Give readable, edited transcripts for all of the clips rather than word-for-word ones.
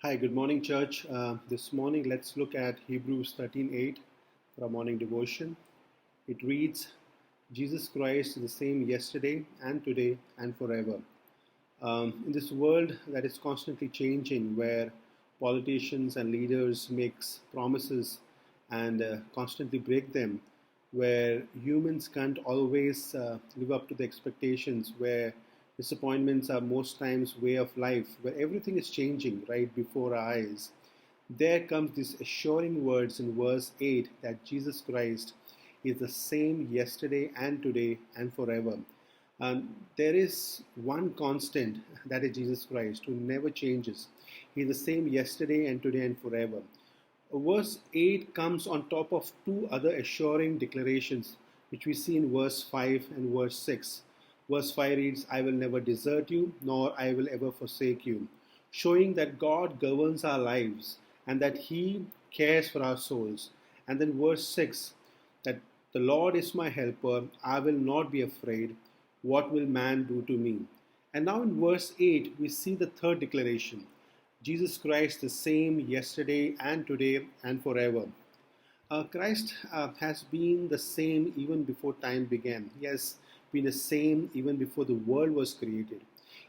Hi, good morning, church. This morning, let's look at Hebrews 13:8 for our morning devotion. It reads, Jesus Christ is the same yesterday and today and forever. In this world that is constantly changing, where politicians and leaders make promises and constantly break them, where humans can't always live up to the expectations, where disappointments are most times way of life, where everything is changing right before our eyes, there comes these assuring words in verse 8 that Jesus Christ is the same yesterday and today and forever. There is one constant, that is Jesus Christ, who never changes. He is the same yesterday and today and forever. Verse 8 comes on top of two other assuring declarations, which we see in verse 5 and verse 6. Verse 5 reads, I will never desert you, nor I will ever forsake you, showing that God governs our lives and that He cares for our souls. And then verse 6, that the Lord is my helper, I will not be afraid. What will man do to me? And now in verse 8, we see the third declaration, Jesus Christ the same yesterday and today and forever. Christ has been the same even before time began. He has been the same even before the world was created.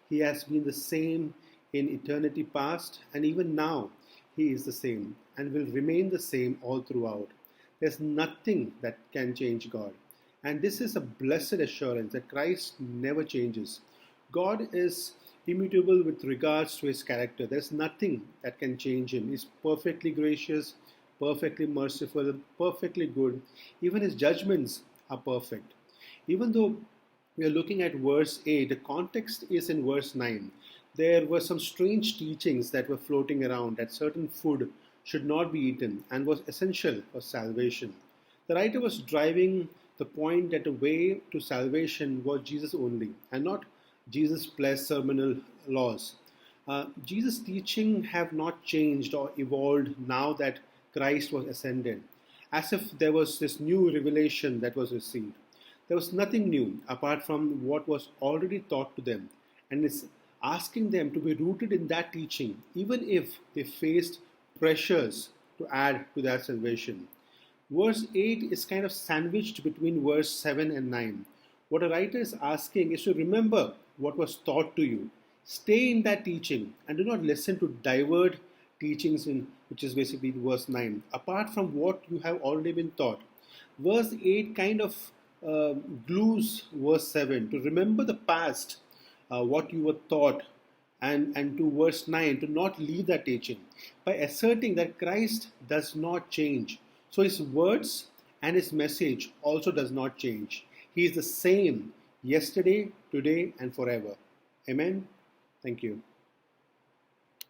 He has been the same in eternity past, and even now He is the same and will remain the same all throughout. There's nothing that can change God. And this is a blessed assurance that Christ never changes. God is immutable with regards to His character. There's nothing that can change Him. He's perfectly gracious, perfectly merciful, perfectly good. Even His judgments are perfect. Even though we are looking at verse 8, the context is in verse 9. There were some strange teachings that were floating around that certain food should not be eaten and was essential for salvation. The writer was driving the point that the way to salvation was Jesus only and not Jesus plus sermonal laws. Jesus' teaching have not changed or evolved now that Christ was ascended, as if there was this new revelation that was received. There was nothing new apart from what was already taught to them, and it's asking them to be rooted in that teaching, even if they faced pressures to add to their salvation. Verse 8 is kind of sandwiched between verse 7 and 9. What a writer is asking is to remember what was taught to you. Stay in that teaching and do not listen to diverse teachings, which is basically verse 9, apart from what you have already been taught. Verse 8 kind of glues verse 7 to remember the past, what you were taught, and to verse 9 to not leave that teaching by asserting that Christ does not change. So His words and His message also does not change. He is the same yesterday, today, and forever. Amen. Thank you.